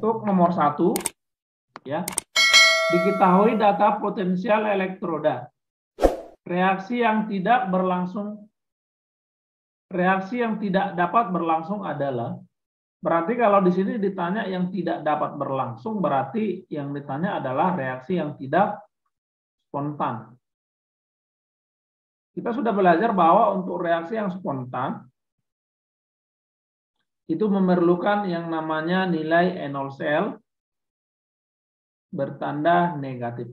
Untuk nomor 1, ya, diketahui data potensial elektroda. Reaksi yang tidak dapat berlangsung adalah, berarti kalau di sini ditanya yang tidak dapat berlangsung, berarti yang ditanya adalah reaksi yang tidak spontan. Kita sudah belajar bahwa untuk reaksi yang spontan itu memerlukan yang namanya nilai E0 sel bertanda negatif.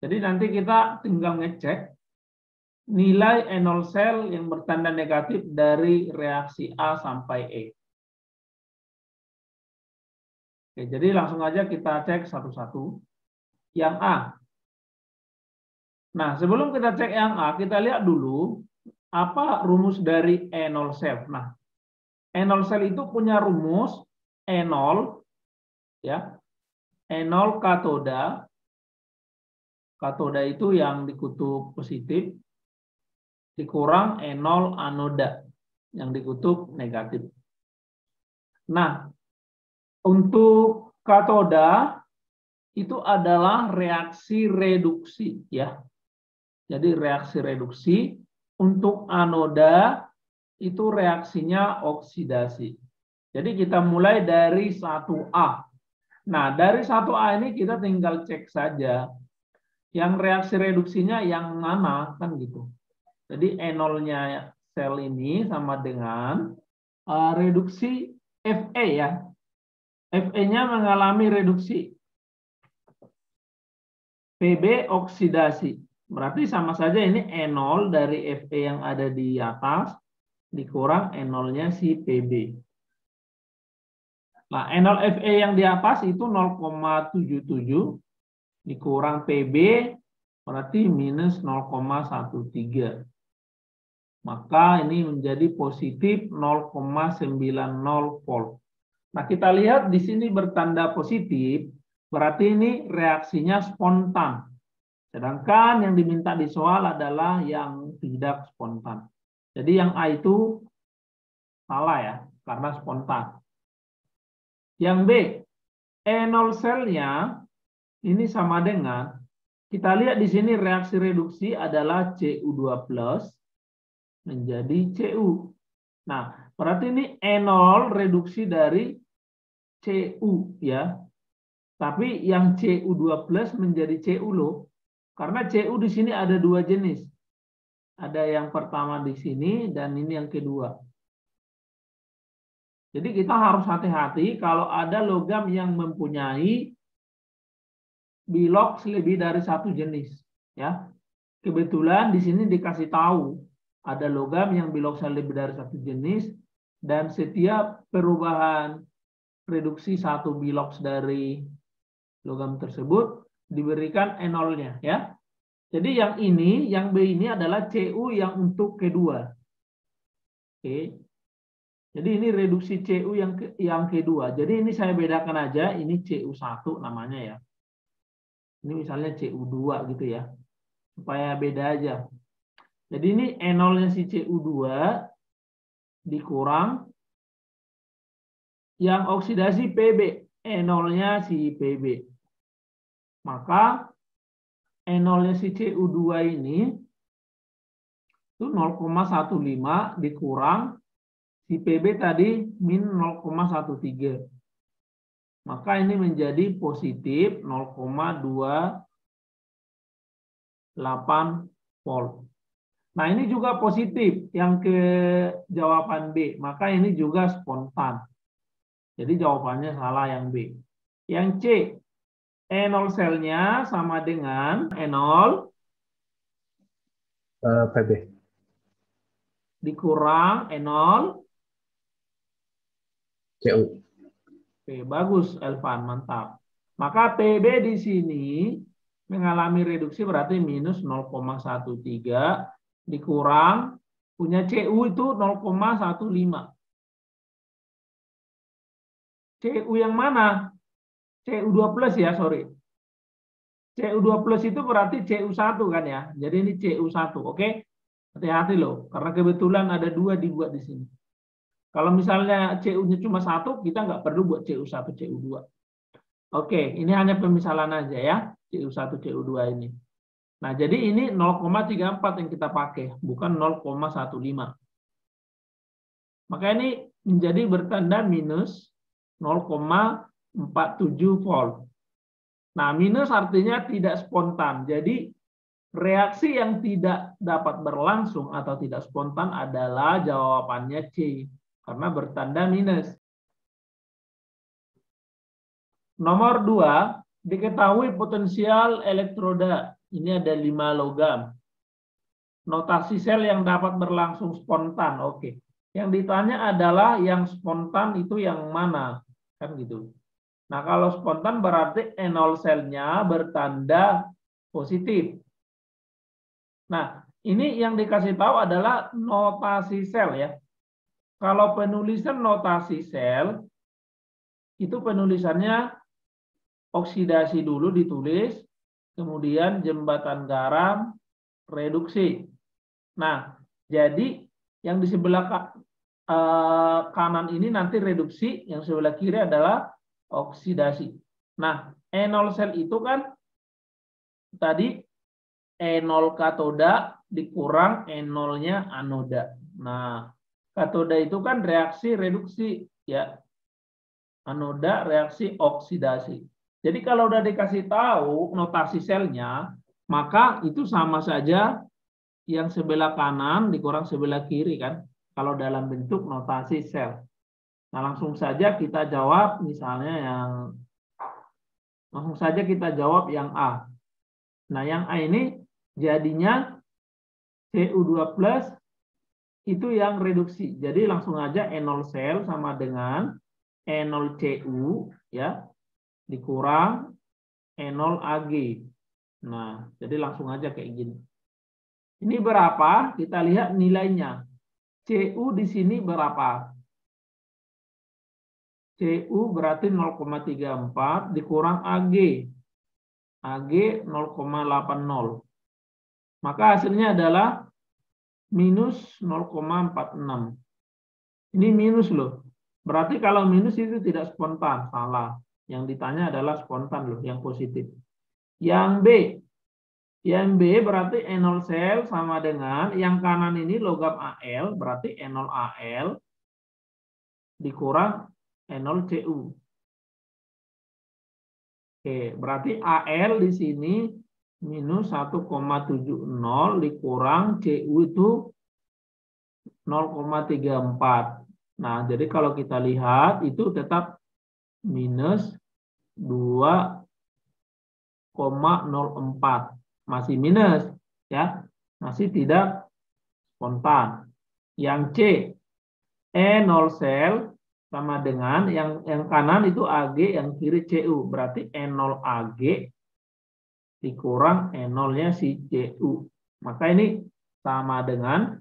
Jadi nanti kita tinggal ngecek nilai E0 sel yang bertanda negatif dari reaksi A sampai E. Oke, jadi langsung aja kita cek satu-satu. Yang A. Nah, sebelum kita cek yang A, kita lihat dulu apa rumus dari E0 sel. Nah, E0 sel itu punya rumus E0, ya, E0 katoda. Katoda itu yang di kutub positif dikurang E0 anoda yang di kutub negatif. Nah, untuk katoda itu adalah reaksi reduksi, ya. Jadi reaksi reduksi. Untuk anoda itu reaksinya oksidasi. Jadi kita mulai dari 1A. Nah, dari 1A ini kita tinggal cek saja yang reaksi reduksinya yang mana, kan gitu. Jadi E0-nya sel ini sama dengan reduksi Fe, ya. Fe-nya mengalami reduksi Pb oksidasi. Berarti sama saja ini E0 dari Fe yang ada di atas dikurang E0-nya si Pb. Nah, E0 Fe yang di atas itu 0,77 dikurang Pb berarti minus 0,13. Maka ini menjadi positif 0,90 volt. Nah, kita lihat di sini bertanda positif, berarti ini reaksinya spontan. Sedangkan yang diminta di soal adalah yang tidak spontan. Jadi yang A itu salah, ya, karena spontan. Yang B, E0 selnya ini sama dengan, kita lihat di sini reaksi reduksi adalah Cu2+ menjadi Cu. Nah, berarti ini E0 reduksi dari Cu, ya. Tapi yang Cu2+ menjadi Cu loh. Karena Cu di sini ada dua jenis. Ada yang pertama di sini dan ini yang kedua. Jadi kita harus hati-hati kalau ada logam yang mempunyai biloks lebih dari satu jenis, ya. Kebetulan di sini dikasih tahu ada logam yang biloksnya lebih dari satu jenis dan setiap perubahan reduksi satu biloks dari logam tersebut diberikan E0-nya, ya. Jadi yang ini, yang B ini adalah Cu yang untuk kedua. Oke. Jadi ini reduksi Cu yang kedua. Jadi ini saya bedakan aja, ini Cu1 namanya, ya. Ini misalnya Cu2 gitu, ya. Supaya beda aja. Jadi ini E0-nya si Cu2 dikurang yang oksidasi Pb, E0-nya si Pb. Maka E0-nya si Cu2 ini itu 0,15 dikurang si Pb tadi min 0,13. Maka ini menjadi positif 0,28 volt. Nah, ini juga positif yang ke jawaban B. Maka ini juga spontan. Jadi jawabannya salah yang B. Yang C, E0 selnya sama dengan E0 Pb dikurang E0 Cu. Oke, bagus Elvan, mantap. Maka Pb di sini mengalami reduksi berarti minus 0,13 dikurang punya Cu itu 0,15. Cu yang mana? Cu2+, ya, sorry. Cu2+ itu berarti Cu1 kan, ya. Jadi ini Cu1, oke? Hati-hati loh, karena kebetulan ada dua dibuat di sini. Kalau misalnya CU-nya cuma 1, kita nggak perlu buat CU1, CU2. Oke, ini hanya pemisalan aja ya, CU1, CU2 ini. Nah, jadi ini 0,34 yang kita pakai, bukan 0,15. Maka ini menjadi bertanda minus 0,47 volt. Nah, minus artinya tidak spontan. Jadi, reaksi yang tidak dapat berlangsung atau tidak spontan adalah jawabannya C, karena bertanda minus. Nomor 2, diketahui potensial elektroda. Ini ada 5 logam. Notasi sel yang dapat berlangsung spontan. Oke. Yang ditanya adalah yang spontan itu yang mana? Kan gitu. Nah, kalau spontan berarti enol selnya bertanda positif. Nah, ini yang dikasih tahu adalah notasi sel ya. Kalau penulisan notasi sel, itu penulisannya oksidasi dulu ditulis, kemudian jembatan garam, reduksi. Nah, jadi yang di sebelah kanan ini nanti reduksi, yang sebelah kiri adalah oksidasi. Nah, enol sel itu kan tadi enol katoda dikurang enolnya anoda. Nah, katoda itu kan reaksi reduksi ya. Anoda reaksi oksidasi. Jadi kalau udah dikasih tahu notasi selnya, maka itu sama saja yang sebelah kanan dikurang sebelah kiri kan. Kalau dalam bentuk notasi sel. Nah, langsung saja kita jawab yang A. Nah, yang A ini jadinya Cu2 plus itu yang reduksi. Jadi langsung aja enol sel sama dengan enol Cu ya dikurang enol Ag. Nah, jadi langsung aja kayak gini. Ini berapa? Kita lihat nilainya. Cu di sini berapa? Cu berarti 0,34 dikurang Ag. Ag 0,80. Maka hasilnya adalah minus 0,46. Ini minus loh. Berarti kalau minus itu tidak spontan. Salah. Yang ditanya adalah spontan loh, yang positif. Yang B. Yang B berarti enol sel sama dengan yang kanan ini logam Al, berarti enol Al dikurang enol Cu. Oke, berarti Al di sini minus 1,70 dikurang Cu itu 0,34. Nah, jadi kalau kita lihat itu tetap minus 2,04. Masih minus ya, masih tidak spontan. Yang C, enol sel sama dengan yang kanan itu Ag, yang kiri Cu. Berarti enol Ag dikurang enolnya si Cu. Maka ini sama dengan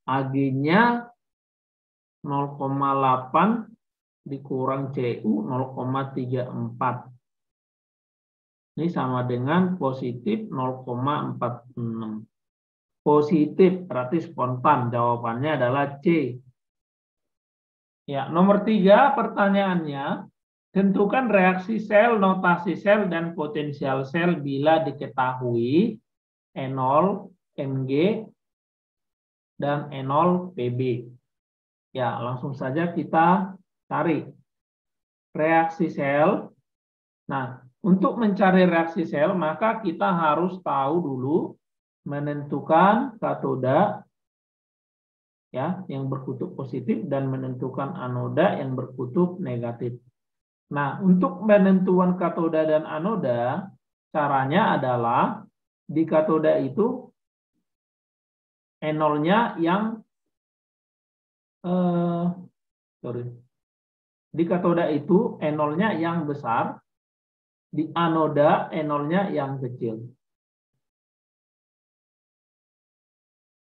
Ag-nya 0,8 dikurang Cu 0,34. Ini sama dengan positif 0,46. Positif berarti spontan. Jawabannya adalah C. Ya, nomor 3 pertanyaannya. Tentukan reaksi sel, notasi sel, dan potensial sel bila diketahui enol Mg dan enol Pb. Ya, langsung saja kita cari reaksi sel. Nah, untuk mencari reaksi sel, maka kita harus tahu dulu menentukan katoda ya yang berkutub positif dan menentukan anoda yang berkutub negatif. Nah, untuk penentuan katoda dan anoda, caranya adalah di katoda itu enolnya yang di katoda itu enolnya yang besar. Di anoda enolnya yang kecil.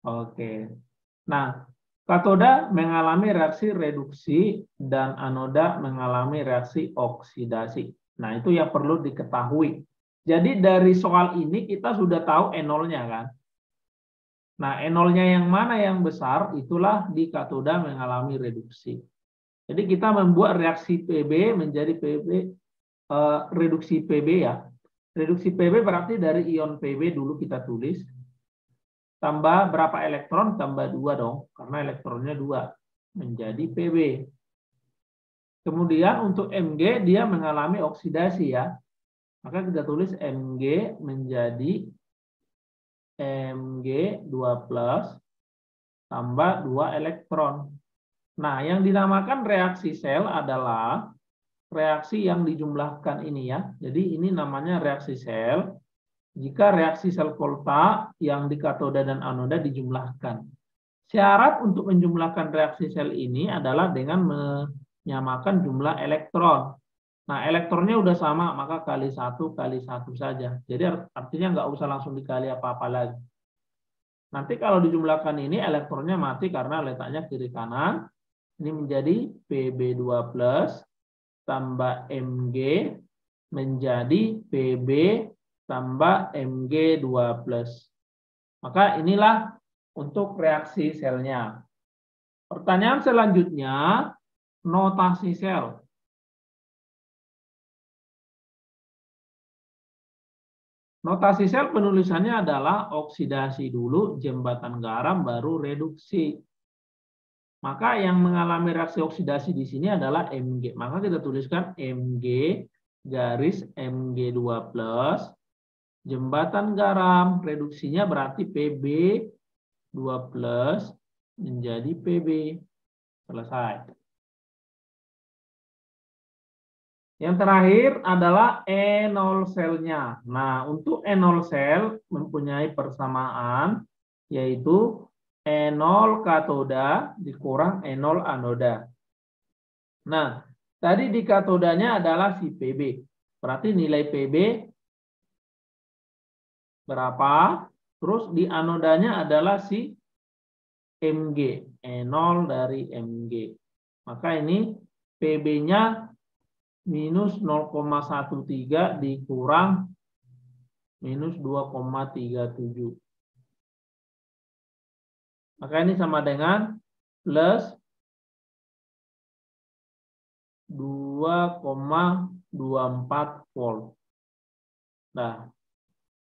Oke. Nah, katoda mengalami reaksi reduksi dan anoda mengalami reaksi oksidasi. Nah, itu yang perlu diketahui. Jadi dari soal ini kita sudah tahu enolnya kan. Nah, E0-nya yang mana yang besar, itulah di katoda mengalami reduksi. Jadi kita membuat reaksi Pb menjadi reduksi Pb ya. Reduksi Pb berarti dari ion Pb dulu kita tulis. Tambah berapa elektron? Tambah 2 dong, karena elektronnya 2. Menjadi Pb. Kemudian untuk Mg dia mengalami oksidasi ya. Maka kita tulis Mg menjadi Mg 2+ tambah 2 elektron. Nah, yang dinamakan reaksi sel adalah reaksi yang dijumlahkan ini ya. Jadi ini namanya reaksi sel jika reaksi sel Volta yang di katoda dan anoda dijumlahkan. Syarat untuk menjumlahkan reaksi sel ini adalah dengan menyamakan jumlah elektron. Nah, elektronnya udah sama, maka kali 1 saja. Jadi artinya nggak usah langsung dikali apa-apa lagi. Nanti kalau dijumlahkan ini, elektronnya mati karena letaknya kiri kanan. Ini menjadi Pb2+ tambah Mg menjadi Pb tambah Mg2+. Maka inilah untuk reaksi selnya. Pertanyaan selanjutnya, notasi sel. Notasi sel penulisannya adalah oksidasi dulu, jembatan garam, baru reduksi. Maka yang mengalami reaksi oksidasi di sini adalah Mg. Maka kita tuliskan Mg garis Mg2+, jembatan garam, reduksinya berarti Pb2+ menjadi Pb. Selesai. Yang terakhir adalah E0 selnya. Nah, untuk E0 sel mempunyai persamaan, yaitu E0 katoda dikurang E0 anoda. Nah, tadi di katodanya adalah si Pb. Berarti nilai Pb berapa? Terus di anodanya adalah si Mg. E0 dari Mg. Maka ini Pb-nya minus 0,13 dikurang minus 2,37. Maka ini sama dengan plus 2,24 volt. Nah,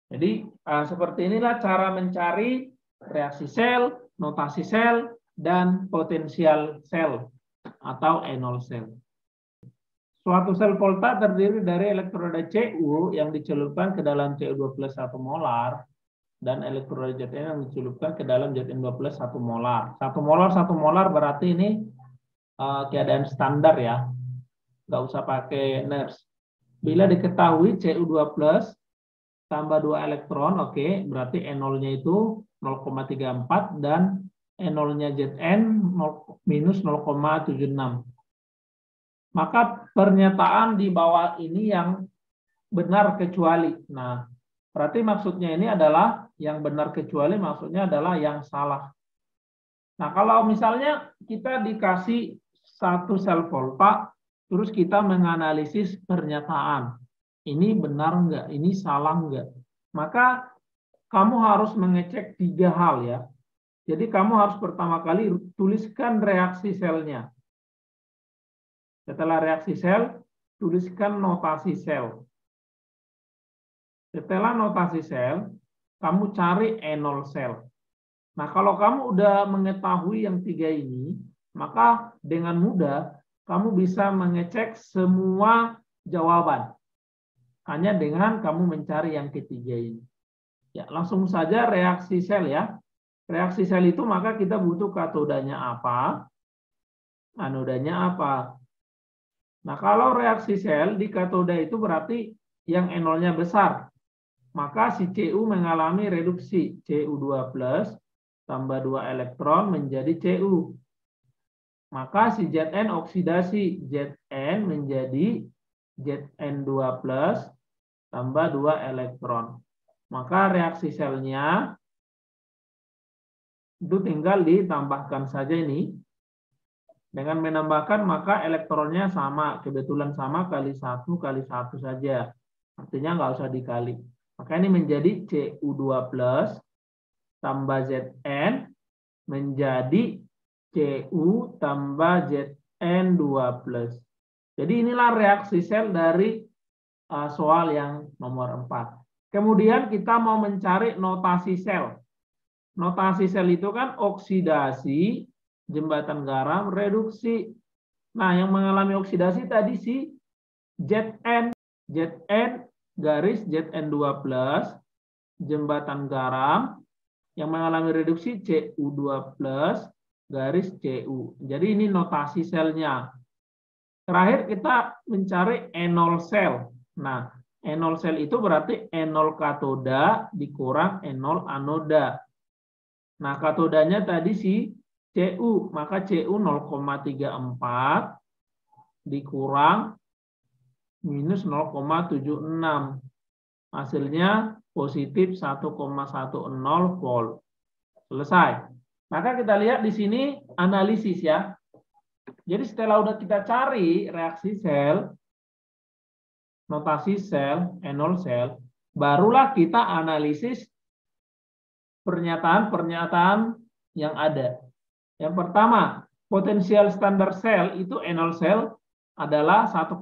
jadi seperti inilah cara mencari reaksi sel, notasi sel, dan potensial sel atau E0 sel. Suatu sel Volta terdiri dari elektroda Cu yang dicelupkan ke dalam Cu2+ 1 molar dan elektroda Zn yang dicelupkan ke dalam Zn2+ 1 molar. 1 molar berarti ini keadaan standar ya. Nggak usah pakai nurse. Bila diketahui Cu2+ tambah 2 elektron, oke, berarti E0-nya itu 0,34 dan E0-nya Zn minus 0,76. Maka pernyataan di bawah ini yang benar kecuali. Nah, berarti maksudnya ini adalah yang benar kecuali, maksudnya adalah yang salah. Nah, kalau misalnya kita dikasih satu sel Volta, terus kita menganalisis pernyataan. Ini benar enggak? Ini salah enggak? Maka kamu harus mengecek 3 hal ya. Jadi kamu harus pertama kali tuliskan reaksi selnya. Setelah reaksi sel, tuliskan notasi sel. Setelah notasi sel, kamu cari E0 sel. Nah, kalau kamu udah mengetahui yang 3 ini, maka dengan mudah kamu bisa mengecek semua jawaban. Hanya dengan kamu mencari yang ketiga ini. Ya, langsung saja reaksi sel ya. Reaksi sel itu maka kita butuh katodanya apa, anodanya apa. Nah, kalau reaksi sel di katoda itu berarti yang E0-nya besar. Maka si Cu mengalami reduksi. Cu2+ tambah 2 elektron menjadi Cu. Maka si Zn oksidasi. Zn menjadi Zn2+ tambah 2 elektron. Maka reaksi selnya itu tinggal ditambahkan saja ini. Dengan menambahkan maka elektronnya sama, kebetulan sama kali 1 saja. Artinya nggak usah dikali. Maka ini menjadi Cu2+ tambah Zn menjadi Cu tambah Zn2+. Jadi inilah reaksi sel dari soal yang nomor 4. Kemudian kita mau mencari notasi sel. Notasi sel itu kan oksidasi, jembatan garam, reduksi. Nah, yang mengalami oksidasi tadi si Zn garis Zn2+, jembatan garam, yang mengalami reduksi Cu2+, garis Cu. Jadi ini notasi selnya. Terakhir kita mencari enol sel. Nah, enol sel itu berarti enol katoda dikurang enol anoda. Nah, katodanya tadi si Cu, maka Cu 0,34 dikurang minus 0,76. Hasilnya positif 1,10 volt. Selesai. Maka kita lihat di sini analisis ya. Jadi setelah udah kita cari reaksi sel, notasi sel, enol sel, barulah kita analisis pernyataan-pernyataan yang ada. Yang pertama, potensial standar sel itu enol sel adalah 1,1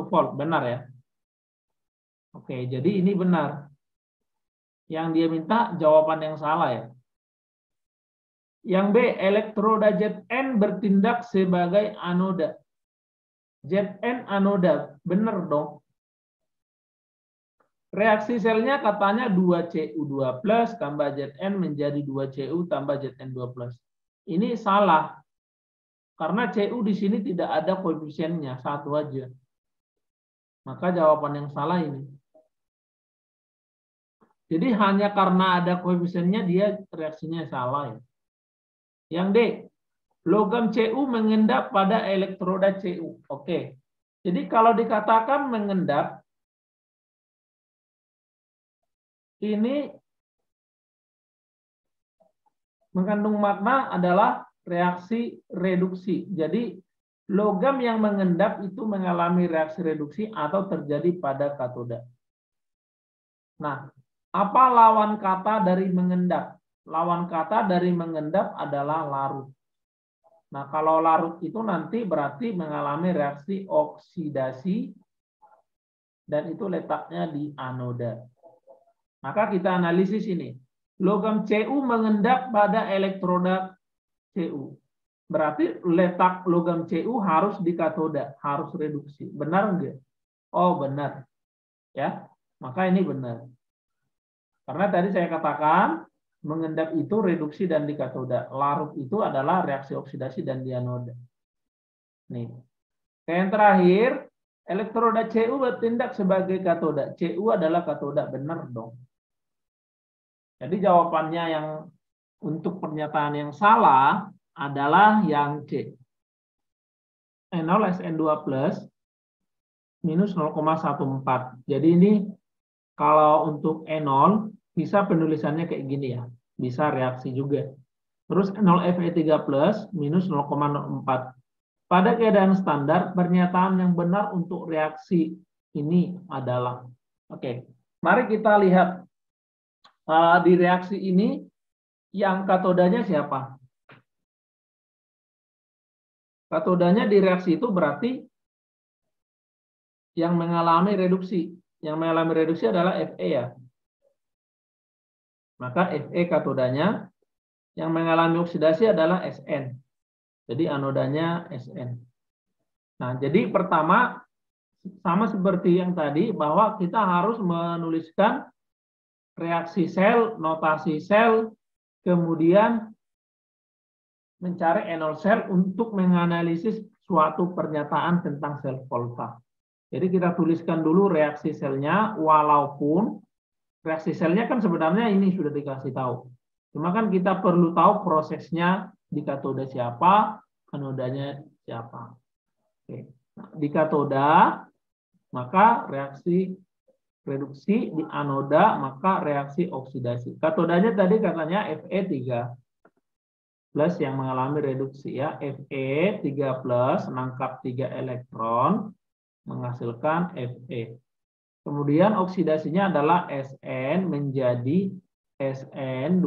volt. Benar ya? Oke, jadi ini benar. Yang dia minta jawaban yang salah ya. Yang B, elektroda Zn bertindak sebagai anoda. Zn anoda, benar dong. Reaksi selnya katanya 2Cu2+ tambah Zn menjadi 2Cu tambah Zn2+. Ini salah. Karena Cu di sini tidak ada koefisiennya, satu aja. Maka jawaban yang salah ini. Jadi hanya karena ada koefisiennya dia reaksinya salah ya. Yang D, logam Cu mengendap pada elektroda Cu. Oke. Jadi kalau dikatakan mengendap, ini mengandung makna adalah reaksi reduksi. Jadi logam yang mengendap itu mengalami reaksi reduksi atau terjadi pada katoda. Nah, apa lawan kata dari mengendap? Lawan kata dari mengendap adalah larut. Nah, kalau larut itu nanti berarti mengalami reaksi oksidasi dan itu letaknya di anoda. Maka kita analisis ini. Logam Cu mengendap pada elektroda Cu. Berarti letak logam Cu harus di katoda, harus reduksi. Benar enggak? Oh, benar. Ya. Maka ini benar. Karena tadi saya katakan mengendap itu reduksi dan di katoda. Larut itu adalah reaksi oksidasi dan di anoda. Nih. Yang terakhir, elektroda Cu bertindak sebagai katoda. Cu adalah katoda, benar dong. Jadi jawabannya yang untuk pernyataan yang salah adalah yang C. Enol Sn2+ minus 0,14. Jadi ini kalau untuk enol bisa penulisannya kayak gini ya. Bisa reaksi juga. Terus enol Fe3+ minus 0,04. Pada keadaan standar, pernyataan yang benar untuk reaksi ini adalah. Oke, mari kita lihat. Di reaksi ini yang katodanya siapa? Katodanya di reaksi itu berarti yang mengalami reduksi. Yang mengalami reduksi adalah Fe ya. Maka Fe katodanya, yang mengalami oksidasi adalah Sn. Jadi anodanya Sn. Nah, jadi pertama sama seperti yang tadi bahwa kita harus menuliskan reaksi sel, notasi sel, kemudian mencari enol sel untuk menganalisis suatu pernyataan tentang sel volta. Jadi kita tuliskan dulu reaksi selnya, walaupun reaksi selnya kan sebenarnya ini sudah dikasih tahu. Cuma kan kita perlu tahu prosesnya di katoda siapa, anodanya siapa. Oke. Nah, di katoda, maka reaksi reduksi, di anoda maka reaksi oksidasi. Katodanya tadi katanya Fe3+ yang mengalami reduksi ya. Fe3+ menangkap 3 elektron menghasilkan Fe. Kemudian oksidasinya adalah Sn menjadi Sn2+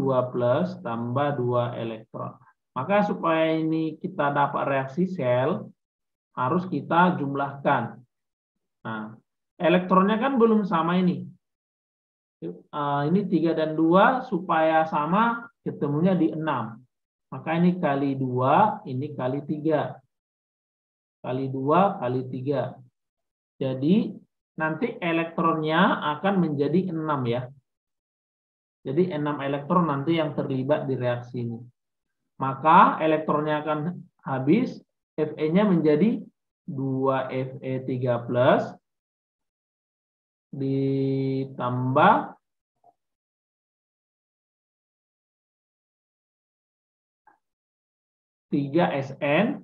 tambah 2 elektron. Maka supaya ini kita dapat reaksi sel, harus kita jumlahkan. Nah, elektronnya kan belum sama ini. Ini 3 dan 2, supaya sama ketemunya di 6. Maka ini kali 2, ini kali 3. Kali 2, kali 3. Jadi nanti elektronnya akan menjadi 6 ya. Jadi 6 elektron nanti yang terlibat di reaksi ini. Maka elektronnya akan habis, Fe-nya menjadi 2Fe3+ ditambah 3Sn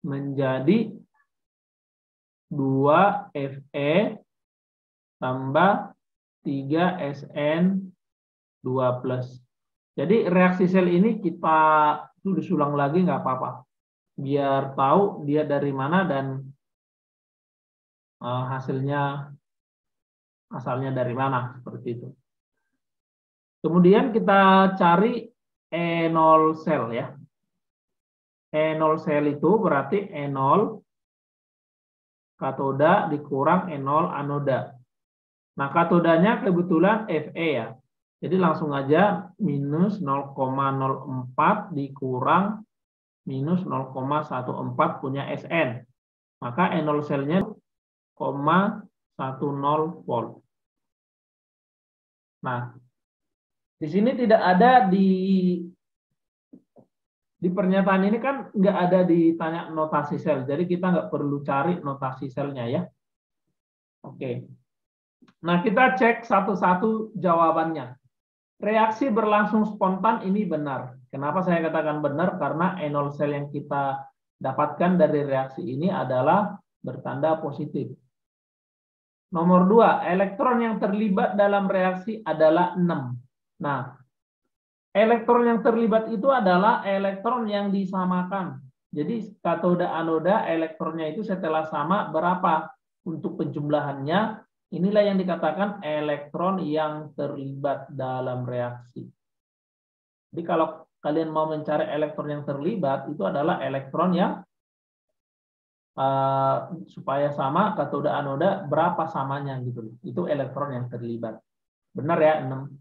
menjadi 2Fe tambah 3Sn2+. Jadi reaksi sel ini kita tulis ulang lagi nggak apa-apa. Biar tahu dia dari mana dan hasilnya asalnya dari mana, seperti itu. Kemudian kita cari E0 sel ya. E0 sel itu berarti E0 katoda dikurang E0 anoda. Nah, katodanya kebetulan Fe ya. Jadi langsung aja minus 0,04 dikurang minus 0,14 punya Sn. Maka E0 selnya 0,10 volt. Nah, di sini tidak ada di pernyataan ini kan nggak ada ditanya notasi sel. Jadi kita nggak perlu cari notasi selnya ya. Oke. Nah, kita cek satu-satu jawabannya. Reaksi berlangsung spontan ini benar. Kenapa saya katakan benar? Karena E0 sel yang kita dapatkan dari reaksi ini adalah bertanda positif. Nomor 2, elektron yang terlibat dalam reaksi adalah 6. Nah, elektron yang terlibat itu adalah elektron yang disamakan. Jadi katoda anoda elektronnya itu setelah sama berapa untuk penjumlahannya? Inilah yang dikatakan elektron yang terlibat dalam reaksi. Jadi kalau kalian mau mencari elektron yang terlibat, itu adalah elektron yang supaya sama katoda anoda berapa samanya gitu. Itu elektron yang terlibat. Benar ya, 6.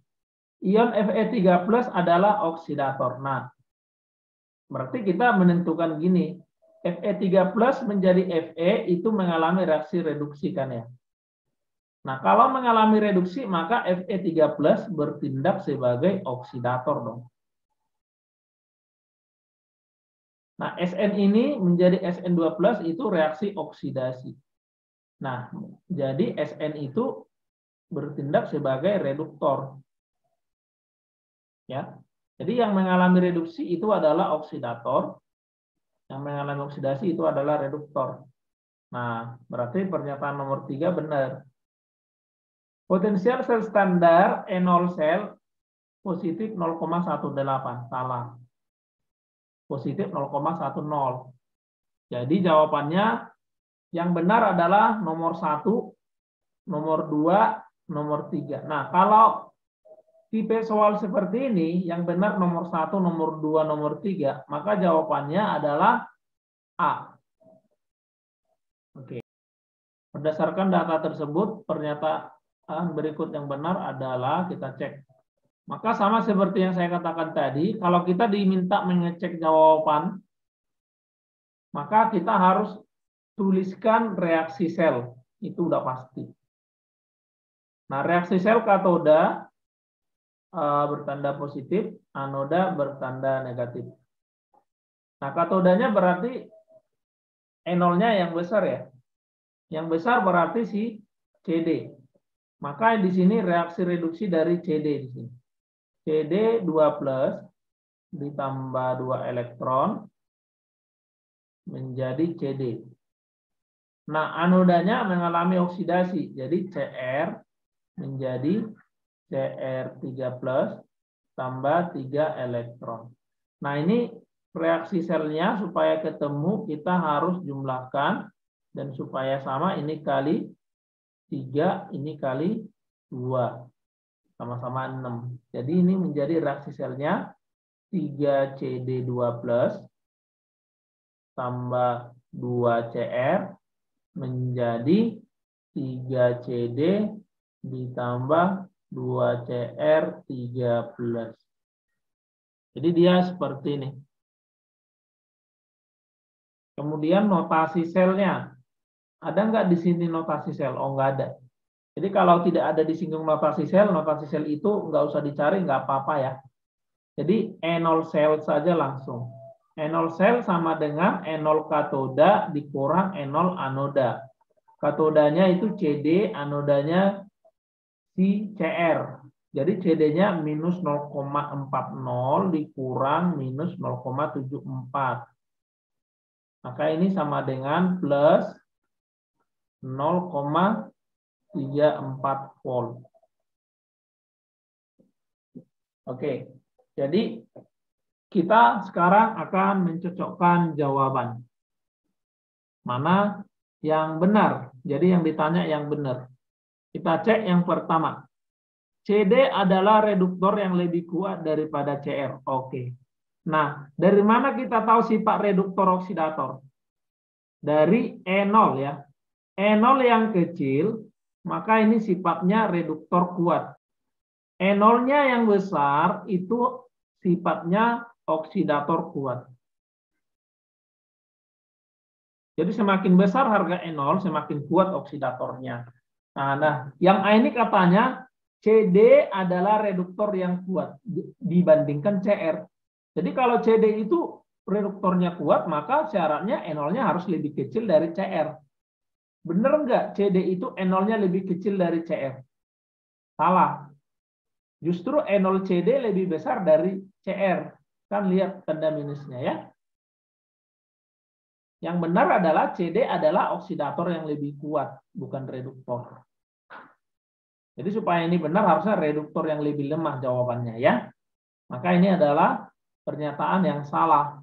Ion Fe3+ adalah oksidator. Nah, berarti kita menentukan gini, Fe3+ menjadi Fe itu mengalami reaksi reduksi kan ya. Nah, kalau mengalami reduksi, maka Fe3+ bertindak sebagai oksidator dong. Nah, Sn ini menjadi Sn2+ itu reaksi oksidasi. Nah, jadi Sn itu bertindak sebagai reduktor. Ya. Jadi yang mengalami reduksi itu adalah oksidator, yang mengalami oksidasi itu adalah reduktor. Nah, berarti pernyataan nomor 3 benar. Potensial sel standar E0 sel positif 0,18. Salah. Positif 0,10. Jadi jawabannya yang benar adalah nomor 1, nomor 2, nomor 3. Nah, kalau tipe soal seperti ini, yang benar nomor 1, nomor 2, nomor 3, maka jawabannya adalah A. Oke. Berdasarkan data tersebut, pernyataan berikut yang benar adalah kita cek. Maka sama seperti yang saya katakan tadi, kalau kita diminta mengecek jawaban, maka kita harus tuliskan reaksi sel. Itu udah pasti. Nah, reaksi sel katoda bertanda positif, anoda bertanda negatif. Nah, katodanya berarti E0-nya yang besar ya. Yang besar berarti si CD. Maka di sini reaksi reduksi dari CD di sini. CD 2+ ditambah 2 elektron menjadi CD. Nah, anodanya mengalami oksidasi. Jadi Cr menjadi Cr3+ tambah 3 elektron. Nah, ini reaksi selnya supaya ketemu kita harus jumlahkan, dan supaya sama ini kali 3, ini kali 2. sama-sama 6. Jadi ini menjadi reaksi selnya 3CD2+ tambah 2Cr menjadi 3CD ditambah 2Cr3+. Jadi dia seperti ini. Kemudian notasi selnya. Ada nggak di sini notasi sel? Oh, nggak ada. Jadi kalau tidak ada disinggung notasi sel itu nggak usah dicari, nggak apa-apa ya. Jadi E0 sel saja langsung. E0 sel sama dengan E0 katoda dikurang E0 anoda. Katodanya itu CD, anodanya si CR. Jadi CD-nya minus 0,40 dikurang minus 0,74. Maka ini sama dengan plus 0,34 volt. Oke, jadi kita sekarang akan mencocokkan jawaban. Mana yang benar? Jadi yang ditanya yang benar. Kita cek yang pertama. CD adalah reduktor yang lebih kuat daripada CR. Oke. Nah, dari mana kita tahu sifat reduktor oksidator? Dari E0 ya. E0 yang kecil, maka ini sifatnya reduktor kuat. E0-nya yang besar itu sifatnya oksidator kuat. Jadi semakin besar harga E0, semakin kuat oksidatornya. Nah, yang A ini katanya CD adalah reduktor yang kuat dibandingkan CR. Jadi kalau CD itu reduktornya kuat, maka syaratnya E0-nya harus lebih kecil dari CR. Benar nggak CD itu E0-nya lebih kecil dari CR? Salah. Justru E0 CD lebih besar dari CR. Kan lihat tanda minusnya ya. Yang benar adalah CD adalah oksidator yang lebih kuat, bukan reduktor. Jadi supaya ini benar harusnya reduktor yang lebih lemah jawabannya ya. Maka ini adalah pernyataan yang salah.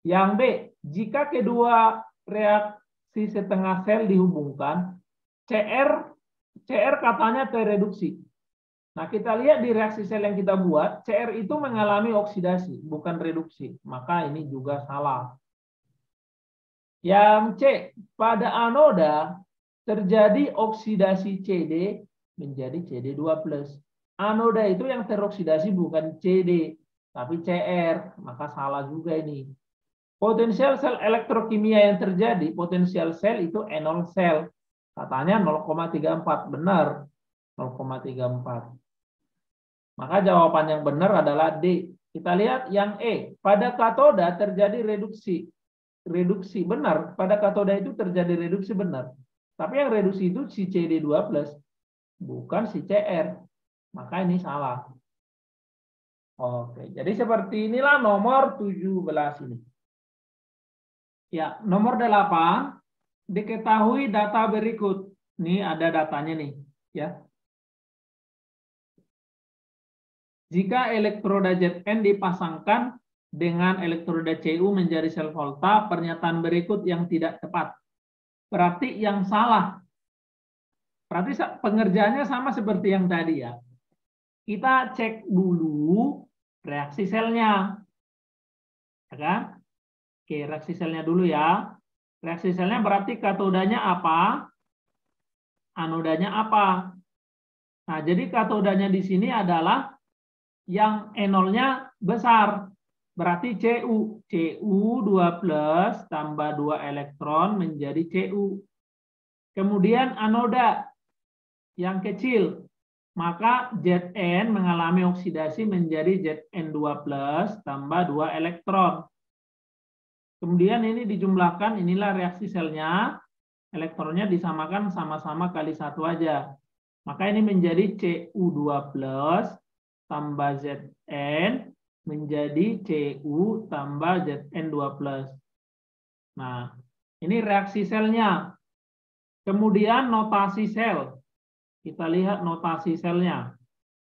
Yang B, jika kedua reaksi setengah sel dihubungkan, CR katanya tereduksi. Nah, kita lihat di reaksi sel yang kita buat, CR itu mengalami oksidasi, bukan reduksi. Maka ini juga salah. Yang C, pada anoda terjadi oksidasi CD menjadi CD2+. Anoda itu yang teroksidasi bukan CD, tapi CR. Maka salah juga ini. Potensial sel elektrokimia yang terjadi, potensial sel itu E0 sel. Katanya 0,34. Benar, 0,34. Maka jawaban yang benar adalah D. Kita lihat yang E. Pada katoda terjadi reduksi. Reduksi benar. Pada katoda itu terjadi reduksi benar. Tapi yang reduksi itu si CD2+, bukan si CR. Maka ini salah. Oke, jadi seperti inilah nomor 17 ini. Ya, nomor 8, diketahui data berikut. Ini ada datanya nih, ya. Jika elektroda Zn dipasangkan dengan elektroda Cu menjadi sel volta, pernyataan berikut yang tidak tepat. Berarti yang salah. Berarti pengerjaannya sama seperti yang tadi ya. Kita cek dulu reaksi selnya. Ya kan? Oke, reaksi selnya dulu ya. Reaksi selnya berarti katodanya apa? Anodanya apa? Nah, jadi katodanya di sini adalah yang E0-nya besar. Berarti Cu. Cu2+ tambah 2 elektron menjadi Cu. Kemudian anoda yang kecil. Maka Zn mengalami oksidasi menjadi Zn2+ tambah 2 elektron. Kemudian ini dijumlahkan, inilah reaksi selnya. Elektronnya disamakan sama-sama kali 1 aja. Maka ini menjadi Cu2+ tambah Zn menjadi Cu tambah Zn2+. Nah, ini reaksi selnya. Kemudian notasi sel. Kita lihat notasi selnya.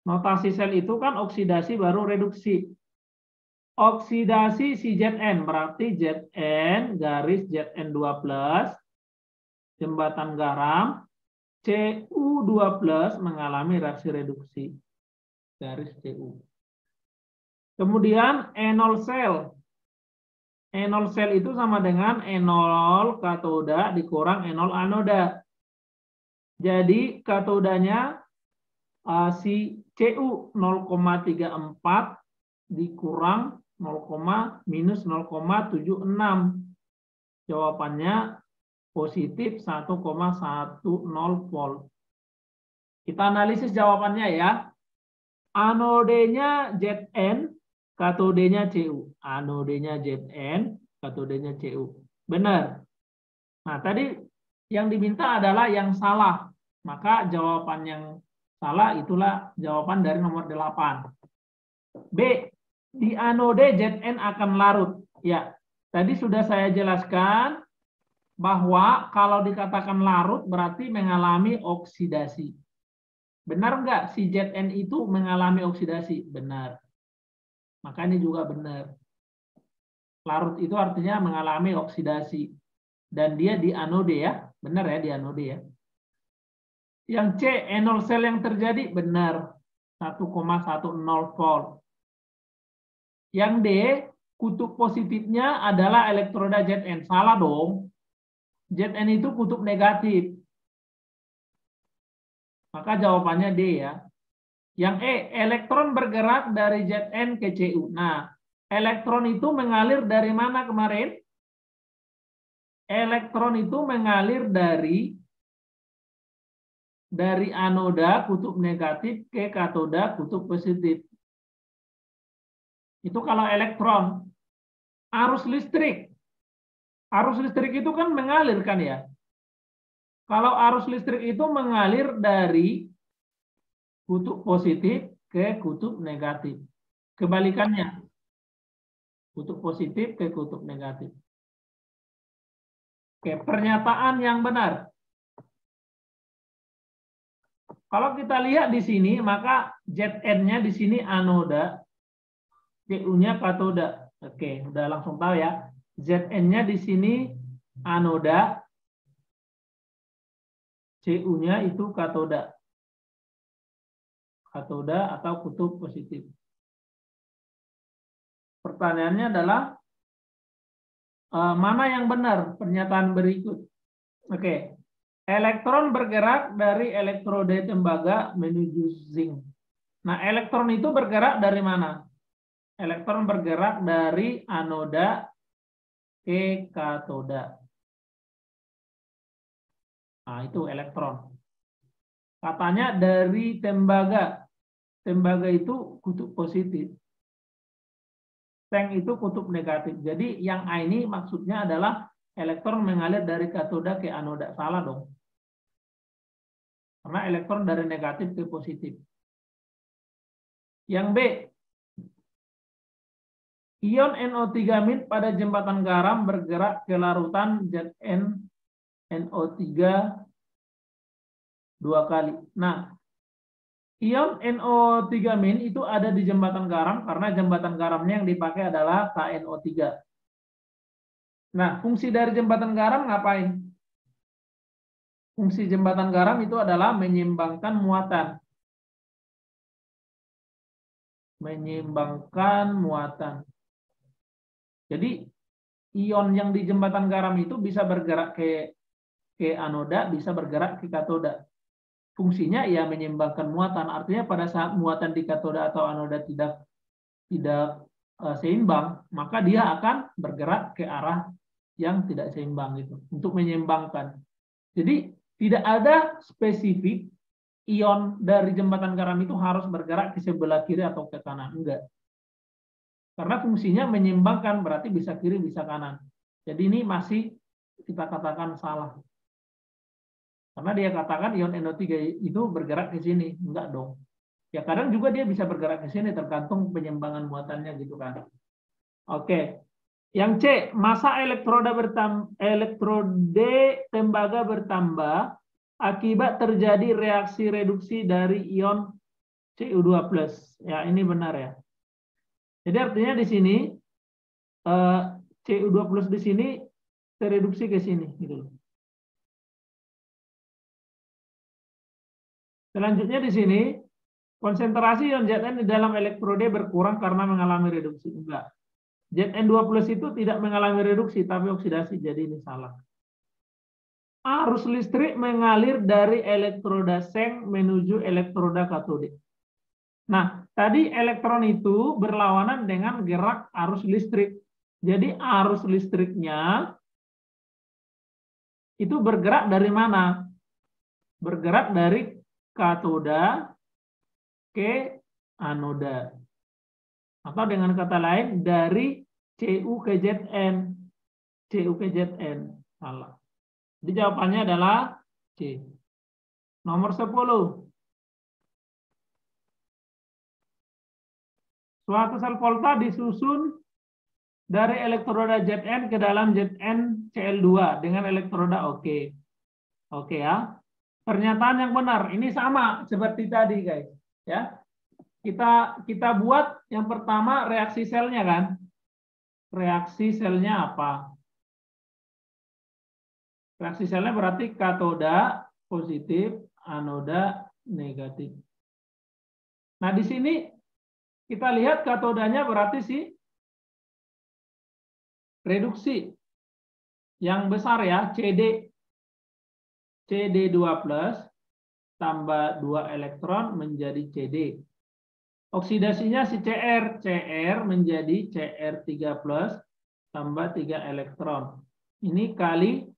Notasi sel itu kan oksidasi baru reduksi. Oksidasi si Zn berarti Zn garis Zn2+, jembatan garam, Cu2+ mengalami reaksi reduksi garis Cu. Kemudian E0 sel. E0 sel itu sama dengan E0 katoda dikurang E0 anoda. Jadi katodanya si Cu 0,34 dikurang minus 0,76. Jawabannya positif 1,10 volt. Kita analisis jawabannya ya. Anodenya Zn, katodenya Cu. Anodenya Zn, katodenya Cu. Benar. Nah, tadi yang diminta adalah yang salah. Maka jawaban yang salah itulah jawaban dari nomor 8. B. Di anode Zn akan larut. Ya, tadi sudah saya jelaskan bahwa kalau dikatakan larut berarti mengalami oksidasi. Benar enggak si Zn itu mengalami oksidasi? Benar. Maka ini juga benar. Larut itu artinya mengalami oksidasi. Dan dia di anode ya. Benar ya, di anode ya. Yang C, E0 sel yang terjadi, benar. 1,10 volt. Yang D, kutub positifnya adalah elektroda Zn. Salah dong. Zn itu kutub negatif. Maka jawabannya D ya. Yang E, elektron bergerak dari Zn ke Cu. Nah, elektron itu mengalir dari mana kemarin? Elektron itu mengalir dari anoda kutub negatif ke katoda kutub positif. Itu kalau elektron. Arus listrik. Arus listrik itu kan mengalir kan ya. Kalau arus listrik itu mengalir dari kutub positif ke kutub negatif. Kebalikannya. Kutub positif ke kutub negatif. Oke, pernyataan yang benar. Kalau kita lihat di sini, maka Zn-nya di sini anoda, Cu-nya katoda. Oke, udah langsung tahu ya. Zn-nya di sini anoda, Cu-nya itu katoda. Katoda atau kutub positif. Pertanyaannya adalah mana yang benar pernyataan berikut? Oke. Elektron bergerak dari elektroda tembaga menuju zinc. Nah, elektron itu bergerak dari mana? Elektron bergerak dari anoda ke katoda. Nah, itu elektron. Katanya dari tembaga. Tembaga itu kutub positif. Tank itu kutub negatif. Jadi yang A ini maksudnya adalah elektron mengalir dari katoda ke anoda. Salah dong. Karena elektron dari negatif ke positif. Yang B. Ion NO3- pada jembatan garam bergerak ke larutan ZnNO3 2 kali. Nah, ion NO3- itu ada di jembatan garam karena jembatan garamnya yang dipakai adalah KNO3. Nah, fungsi dari jembatan garam ngapain? Fungsi jembatan garam itu adalah menyeimbangkan muatan. Menyeimbangkan muatan. Jadi, ion yang di jembatan garam itu bisa bergerak ke anoda, bisa bergerak ke katoda. Fungsinya ya menyeimbangkan muatan. Artinya pada saat muatan di katoda atau anoda tidak seimbang, maka dia akan bergerak ke arah yang tidak seimbang gitu, untuk menyeimbangkan. Jadi tidak ada spesifik ion dari jembatan garam itu harus bergerak ke sebelah kiri atau ke kanan, enggak. Karena fungsinya menyeimbangkan, berarti bisa kiri bisa kanan. Jadi ini masih kita katakan salah. Karena dia katakan ion NO3 itu bergerak ke sini, enggak dong. Ya kadang juga dia bisa bergerak ke sini tergantung penyimbangan muatannya gitu kan. Oke. Yang C, massa elektrode tembaga bertambah akibat terjadi reaksi reduksi dari ion Cu2+. Ya, ini benar ya. Jadi artinya di sini Cu2+ di sini tereduksi ke sini gitu loh. Selanjutnya di sini, konsentrasi ion Zn di dalam elektrode berkurang karena mengalami reduksi. Enggak. Zn2+ itu tidak mengalami reduksi, tapi oksidasi. Jadi ini salah. Arus listrik mengalir dari elektroda seng menuju elektroda katode. Nah, tadi elektron itu berlawanan dengan gerak arus listrik. Jadi arus listriknya itu bergerak dari mana? Bergerak dari katoda ke anoda. Atau dengan kata lain, dari Cu ke Zn. Cu ke Zn. Salah. Jadi jawabannya adalah C. Nomor 10. Suatu sel volta disusun dari elektroda Zn ke dalam ZnCl2 dengan elektroda Oke. Oke ya. Pernyataan yang benar. Ini sama seperti tadi, guys. Ya. Kita buat yang pertama reaksi selnya kan. Reaksi selnya apa? Reaksi selnya berarti katoda positif, anoda negatif. Nah, di sini kita lihat katodanya berarti sih reduksi yang besar ya, CD2+ tambah 2 elektron menjadi CD. Oksidasinya si Cr menjadi Cr3+ tambah 3 elektron. Ini kali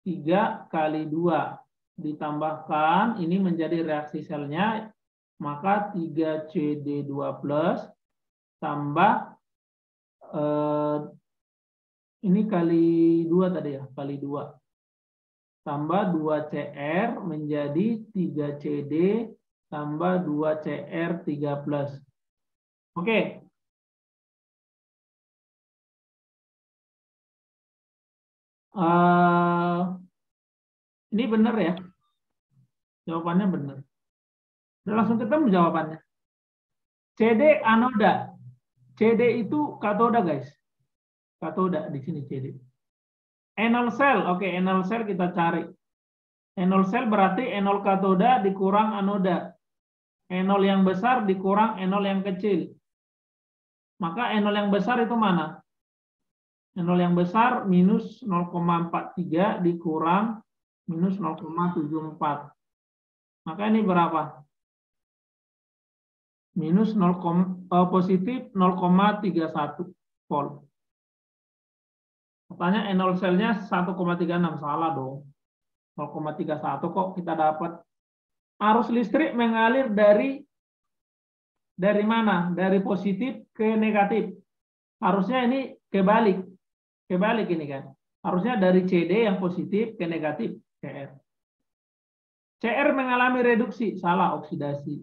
3 kali 2. Ditambahkan, ini menjadi reaksi selnya, maka 3CD2+ tambah, ini kali 2 tadi ya, kali 2. Tambah 2Cr menjadi 3CD tambah 2Cr3+. Oke. Ini benar ya. Jawabannya benar. Udah langsung ketemu jawabannya. CD anoda. CD itu katoda, guys. Katoda di sini CD. Enol sel. Oke, enol sel kita cari. Enol sel berarti enol katoda dikurang anoda. Enol yang besar dikurang enol yang kecil. Maka enol yang besar itu mana? Enol yang besar minus 0,43 dikurang minus 0,74. Maka ini berapa? Minus positif 0,31 volt. Katanya enol selnya 1,36. Salah dong. 0,31 kok kita dapat. Arus listrik mengalir dari mana? Dari positif ke negatif. Harusnya ini kebalik. Kebalik ini kan. Harusnya dari CD yang positif ke negatif. CR. CR mengalami reduksi. Salah, oksidasi.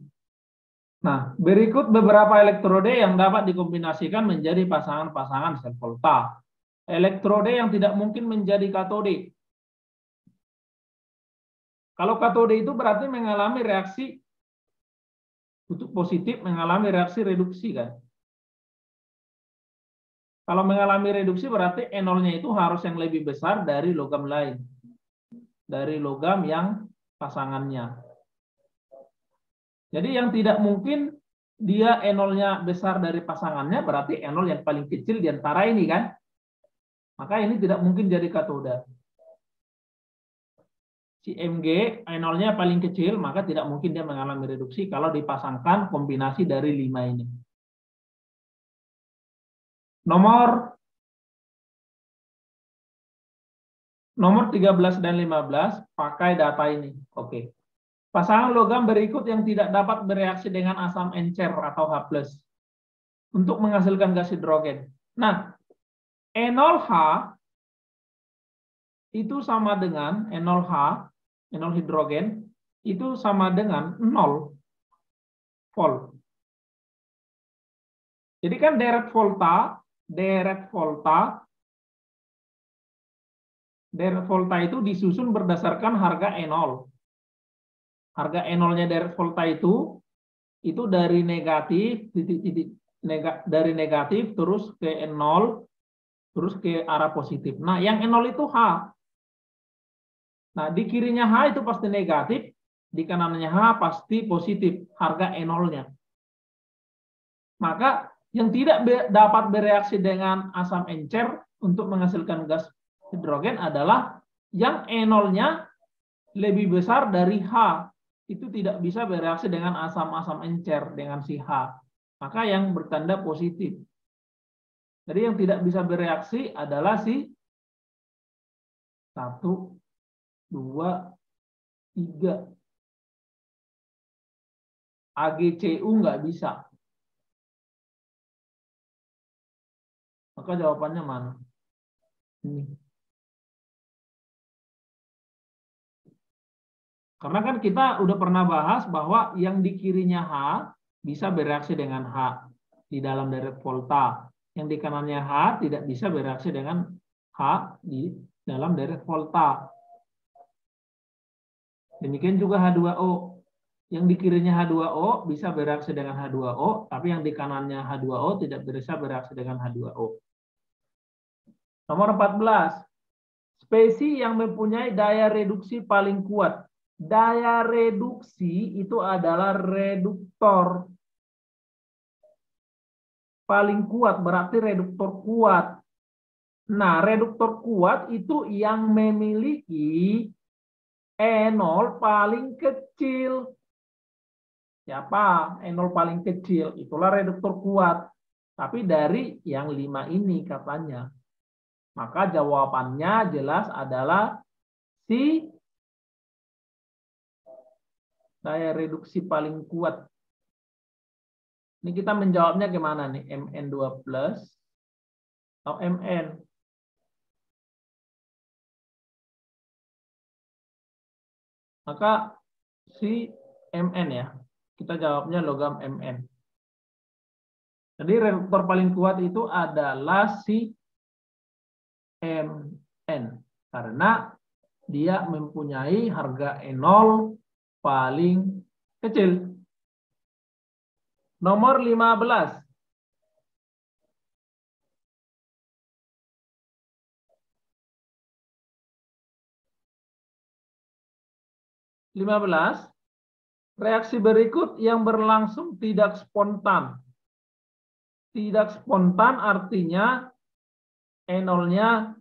Nah, berikut beberapa elektrode yang dapat dikombinasikan menjadi pasangan-pasangan sel volta. Elektrode yang tidak mungkin menjadi katode. Kalau katode itu berarti mengalami reaksi untuk positif, mengalami reaksi reduksi kan. Kalau mengalami reduksi berarti enolnya itu harus yang lebih besar dari logam lain. Dari logam yang pasangannya. Jadi yang tidak mungkin dia enolnya besar dari pasangannya berarti enol yang paling kecil di antara ini kan. Maka ini tidak mungkin jadi katoda. Si Mg enolnya paling kecil, maka tidak mungkin dia mengalami reduksi kalau dipasangkan kombinasi dari 5 ini. Nomor 13 dan 15 pakai data ini. Oke. Pasangan logam berikut yang tidak dapat bereaksi dengan asam encer atau H+ untuk menghasilkan gas hidrogen. Nah, enol H itu sama dengan enol hidrogen itu sama dengan 0 volt. Jadi kan deret volta itu disusun berdasarkan harga enol. Harga enolnya deret volta itu dari negatif dari negatif terus ke nol terus ke arah positif. Nah, yang enol itu H. Nah, di kirinya H itu pasti negatif, Di kanannya H pasti positif, harga E0-nya. Maka yang tidak dapat bereaksi dengan asam encer untuk menghasilkan gas hidrogen adalah yang E0-nya lebih besar dari H. Itu tidak bisa bereaksi dengan asam-asam encer, dengan si H. Maka yang bertanda positif. Jadi yang tidak bisa bereaksi adalah si 1, 2, 3. AgCu nggak bisa. Maka jawabannya mana? Ini. Karena kan kita udah pernah bahas bahwa yang di kirinya H bisa bereaksi dengan H di dalam deret volta. Yang di kanannya H tidak bisa bereaksi dengan H di dalam deret volta. Demikian juga H2O. Yang di kirinya H2O bisa bereaksi dengan H2O, tapi yang di kanannya H2O tidak bisa bereaksi dengan H2O. Nomor 14. Spesies yang mempunyai daya reduksi paling kuat. Daya reduksi itu adalah reduktor. Paling kuat berarti reduktor kuat. Nah, reduktor kuat itu yang memiliki E0 paling kecil. Siapa? E0 paling kecil. Itulah reduktor kuat. Tapi dari yang 5 ini katanya. Maka jawabannya jelas adalah si daya reduksi paling kuat. Ini kita menjawabnya gimana nih? Mn2+ atau Mn? Maka si Mn ya. Kita jawabnya logam Mn. Jadi reduktor paling kuat itu adalah si Mn. Karena dia mempunyai harga E0 paling kecil. Nomor 15. Reaksi berikut yang berlangsung tidak spontan. Tidak spontan artinya E0-nya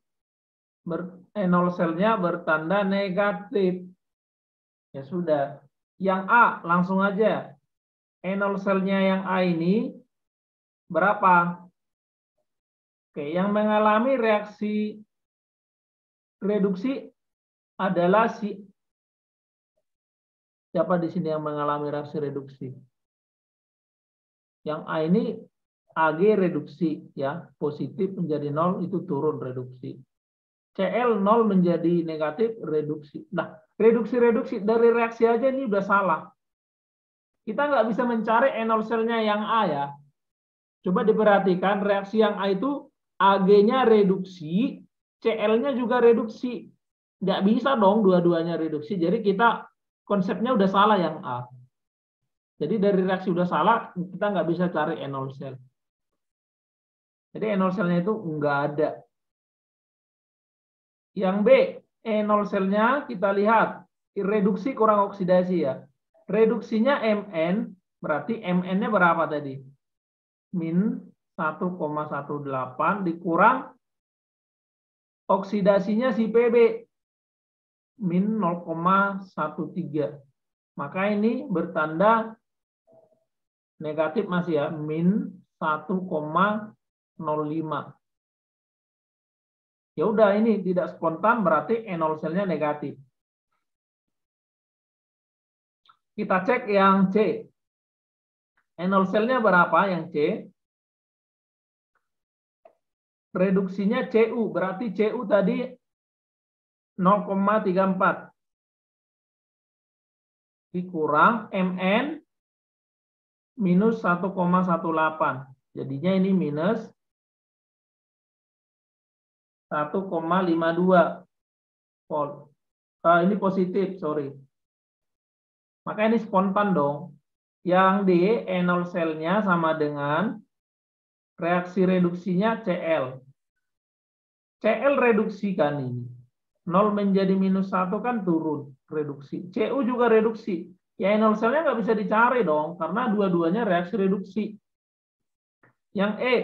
E0 selnya bertanda negatif. Ya sudah. Yang A langsung aja. E0 selnya yang A ini berapa? Oke, yang mengalami reaksi reduksi adalah si siapa di sini yang mengalami reaksi reduksi? Yang A ini Ag reduksi ya, positif menjadi 0 itu turun reduksi. Cl 0 menjadi negatif reduksi. Nah, reduksi dari reaksi aja ini udah salah. Kita nggak bisa mencari E0 selnya yang A ya. Coba diperhatikan reaksi yang A itu Ag-nya reduksi, Cl-nya juga reduksi. Nggak bisa dong dua-duanya reduksi. Jadi kita konsepnya udah salah yang A. Jadi dari reaksi udah salah, kita nggak bisa cari E0 sel. Jadi E0 selnya itu nggak ada. Yang B, E0 selnya kita lihat. Reduksi kurang oksidasi ya. Reduksinya Mn, berarti Mn-nya berapa tadi? Min 1,18 dikurang oksidasinya si Pb. Min 0,13. Maka ini bertanda negatif masih ya. Min 1,05. Ya udah ini tidak spontan berarti E0 selnya negatif. Kita cek yang C. E0 selnya berapa yang C? Reduksinya Cu, berarti Cu tadi 0,34. Dikurang Mn minus 1,18. Jadinya ini minus 1,52 volt. Ini positif, sorry. Maka ini spontan dong. Yang D, E0 selnya sama dengan reaksi reduksinya Cl. Cl reduksikan ini. 0 menjadi minus 1 kan turun, reduksi. Cu juga reduksi. Ya NaCl-nya nggak bisa dicari dong, karena dua-duanya reaksi reduksi. Yang E,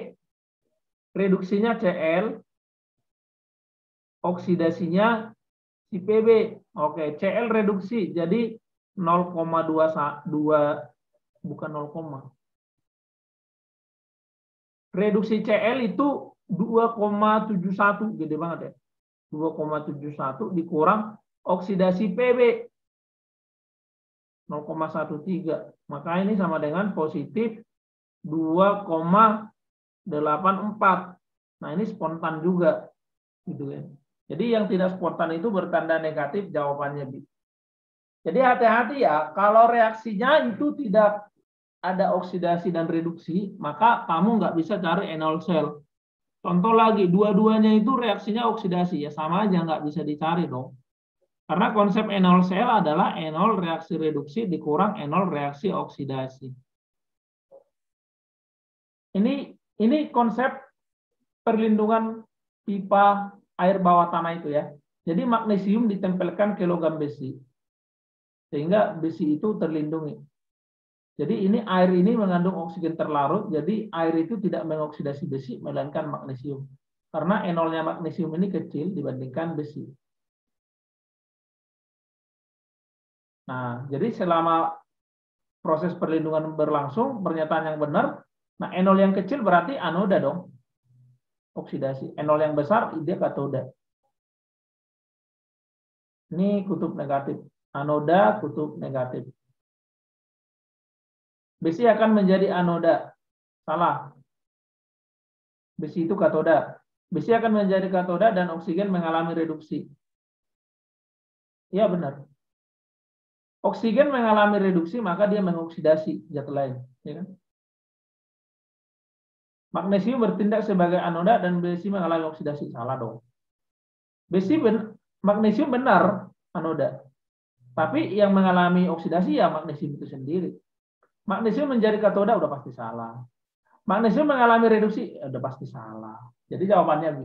reduksinya Cl, oksidasinya si Pb. Oke, Cl reduksi, jadi 0,22, bukan 0, reduksi Cl itu 2,71, gede banget ya. 2,71 dikurang oksidasi Pb 0,13. Maka ini sama dengan positif 2,84. Nah, ini spontan juga gitu ya. Jadi yang tidak spontan itu bertanda negatif jawabannya B. Jadi hati-hati ya, kalau reaksinya itu tidak ada oksidasi dan reduksi, maka kamu nggak bisa cari NaCl. Contoh lagi, dua-duanya itu reaksinya oksidasi, ya sama aja nggak bisa dicari dong. Karena konsep NaCl adalah enol reaksi reduksi dikurang enol reaksi oksidasi. Ini konsep perlindungan pipa air bawah tanah itu ya. Jadi magnesium ditempelkan ke logam besi, sehingga besi itu terlindungi. Jadi air ini mengandung oksigen terlarut, jadi air itu tidak mengoksidasi besi, melainkan magnesium. Karena enolnya magnesium ini kecil dibandingkan besi. Nah, jadi selama proses perlindungan berlangsung, pernyataan yang benar, nah enol yang kecil berarti anoda dong, oksidasi. Enol yang besar, dia katoda. Ini kutub negatif. Anoda, kutub negatif. Besi akan menjadi anoda. Salah. Besi itu katoda. Besi akan menjadi katoda dan oksigen mengalami reduksi. Iya benar. Oksigen mengalami reduksi, maka dia mengoksidasi zat lain. Ya kan? Magnesium bertindak sebagai anoda dan besi mengalami oksidasi. Salah dong. Magnesium benar anoda. Tapi yang mengalami oksidasi ya magnesium itu sendiri. Magnesium menjadi katoda udah pasti salah. Magnesium mengalami reduksi udah pasti salah. Jadi jawabannya B.